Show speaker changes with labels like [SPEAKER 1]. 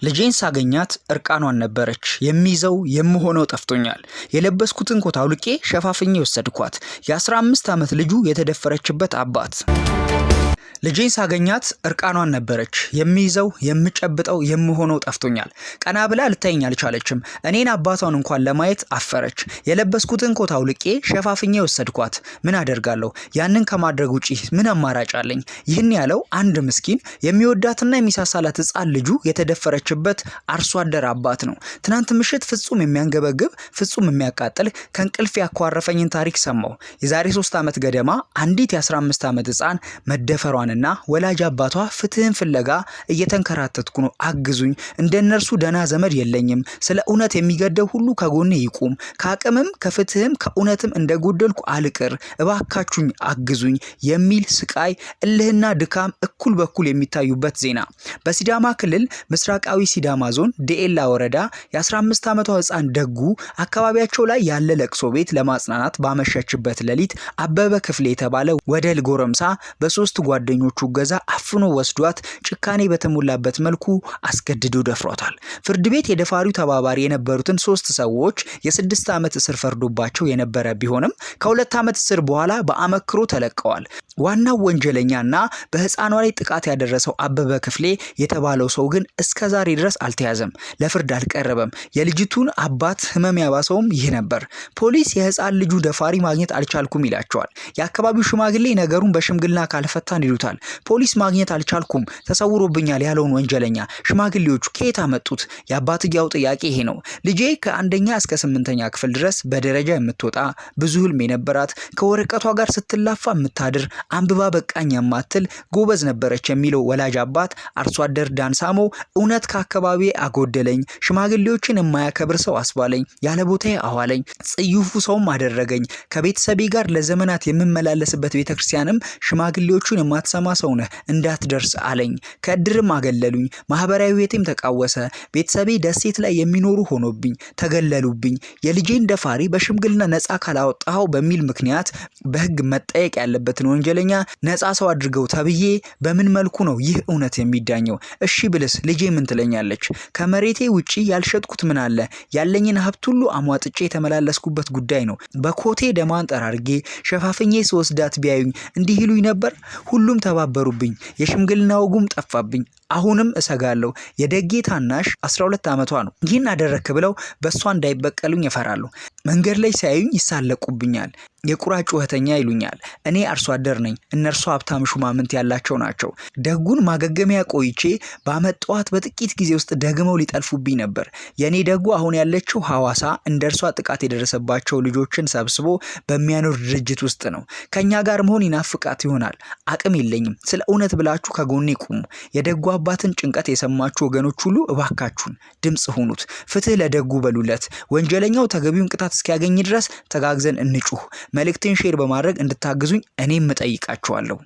[SPEAKER 1] ልጄን ሳገኛት እርቃኗን ነበረች። የሚይዘው የምሆነው ጠፍቶኛል። የለበስኩትን ኮት አውልቄ ሸፋፍኜ ወሰድኳት። የ15 ዓመት ልጁ የተደፈረችበት አባት። ልጄን ሳገኛት እርቃኗን ነበረች። የሚይዘው የምጨብጠው የምሆነው ጠፍቶኛል። ቀና ብላ ልታየኝ አልቻለችም። እኔን አባቷን እንኳን ለማየት አፈረች። የለበስኩትን ኮት አውልቄ ሸፋፍኜ ወሰድኳት። ምን አደርጋለሁ? ያንን ከማድረግ ውጪ ምን አማራጭ አለኝ? ይህን ያለው አንድ ምስኪን የሚወዳትና የሚሳሳላት ሕፃን ልጁ የተደፈረችበት አርሶ አደር አባት ነው። ትናንት ምሽት ፍጹም የሚያንገበግብ ፍጹም የሚያቃጥል ከእንቅልፍ ያኳረፈኝን ታሪክ ሰማሁ። የዛሬ 3 ዓመት ገደማ አንዲት የ15 ዓመት ሕፃን መደፈሯን እና ወላጅ አባቷ ፍትህን ፍለጋ እየተንከራተትኩ ነው፣ አግዙኝ፣ እንደነርሱ ደና ዘመድ የለኝም፣ ስለ እውነት የሚገደው ሁሉ ከጎኔ ይቁም፣ ከአቅምም ከፍትህም ከእውነትም እንደጎደልኩ አልቅር፣ እባካችሁኝ አግዙኝ የሚል ስቃይ፣ እልህና ድካም እኩል በኩል የሚታዩበት ዜና። በሲዳማ ክልል ምስራቃዊ ሲዳማ ዞን ዴኤላ ወረዳ የ15 ዓመቷ ሕፃን ደጉ አካባቢያቸው ላይ ያለ ለቅሶ ቤት ለማጽናናት ባመሸችበት ሌሊት አበበ ክፍሌ የተባለ ወደል ጎረምሳ በሶስት ጓደኞቹ ገዛ አፍኖ ወስዷት ጭካኔ በተሞላበት መልኩ አስገድዶ ደፍሯታል። ፍርድ ቤት የደፋሪው ተባባሪ የነበሩትን 3 ሰዎች የ6 ዓመት እስር ፈርዶባቸው የነበረ ቢሆንም ከ2 ዓመት እስር በኋላ በአመክሮ ተለቀዋል። ዋናው ወንጀለኛና በህፃኗ ላይ ጥቃት ያደረሰው አበበ ክፍሌ የተባለው ሰው ግን እስከዛሬ ድረስ አልተያዘም፣ ለፍርድ አልቀረበም። የልጅቱን አባት ህመም ያባሰውም ይህ ነበር። ፖሊስ የህፃን ልጁ ደፋሪ ማግኘት አልቻልኩም ይላቸዋል። የአካባቢው ሽማግሌ ነገሩን በሽምግልና ካልፈታን ይሉታል። ፖሊስ ማግኘት አልቻልኩም ተሰውሮብኛል ያለውን ወንጀለኛ ሽማግሌዎቹ ከየት አመጡት? የአባትየው ጥያቄ ይሄ ነው። ልጄ ከ1ኛ እስከ 8ኛ ክፍል ድረስ በደረጃ የምትወጣ ብዙ ህልም የነበራት ከወረቀቷ ጋር ስትላፋ የምታድር አንብባ በቃኝ የማትል ጎበዝ ነበረች የሚለው ወላጅ አባት አርሶ አደር ዳንሳሞ እውነት ከአካባቢ አጎደለኝ፣ ሽማግሌዎችን የማያከብር ሰው አስባለኝ፣ ያለ ቦታዬ አዋለኝ፣ ጽዩፉ ሰውም አደረገኝ፣ ከቤተሰቤ ጋር ለዘመናት የምመላለስበት ቤተክርስቲያንም ሽማግሌዎቹን የማትሰማ ሰው ነህ እንዳትደርስ አለኝ፣ ከእድርም አገለሉኝ፣ ማህበራዊ ቤቴም ተቃወሰ፣ ቤተሰቤ ደሴት ላይ የሚኖሩ ሆኖብኝ ተገለሉብኝ፣ የልጄን ደፋሪ በሽምግልና ነፃ ካላወጣው በሚል ምክንያት በህግ መጠየቅ ያለበትን ወንጀለኛ ነፃ ሰው አድርገው ተብዬ በምን መልኩ ነው ይህ እውነት የሚዳኘው? እሺ ብልስ ልጄ ምን ትለኛለች? ከመሬቴ ውጪ ያልሸጥኩት ምን አለ? ያለኝን ሀብት ሁሉ አሟጥጬ የተመላለስኩበት ጉዳይ ነው። በኮቴ ደማን ጠራርጌ ሸፋፍኜ ስወስዳት ቢያዩኝ እንዲህ ይሉኝ ነበር። ሁሉም ተባበሩብኝ። የሽምግልና ወጉም ጠፋብኝ። አሁንም እሰጋለሁ። የደጌ ታናሽ 12 ዓመቷ ነው። ይህን አደረክ ብለው በእሷ እንዳይበቀሉኝ ይፈራሉ። መንገድ ላይ ሲያዩኝ ይሳለቁብኛል። የቁራ ጩኸተኛ ይሉኛል። እኔ አርሶ አደር ነኝ፣ እነርሱ ሀብታም ሹማምንት ያላቸው ናቸው። ደጉን ማገገሚያ ቆይቼ ባመጣኋት በጥቂት ጊዜ ውስጥ ደግመው ሊጠልፉብኝ ነበር። የኔ ደጉ አሁን ያለችው ሐዋሳ እንደርሷ ጥቃት የደረሰባቸው ልጆችን ሰብስቦ በሚያኖር ድርጅት ውስጥ ነው። ከኛ ጋር መሆን ይናፍቃት ይሆናል። አቅም የለኝም። ስለ እውነት ብላችሁ ከጎኔ ቁሙ። የደጉ አባትን ጭንቀት የሰማችሁ ወገኖች ሁሉ እባካችሁን ድምጽ ሁኑት። ፍትህ ለደጉ በሉለት። ወንጀለኛው ተገቢውን ቅጣት እስኪያገኝ ድረስ ተጋግዘን እንጩህ። መልእክቴን ሼር በማድረግ እንድታግዙኝ እኔም እጠይቃችኋለሁ።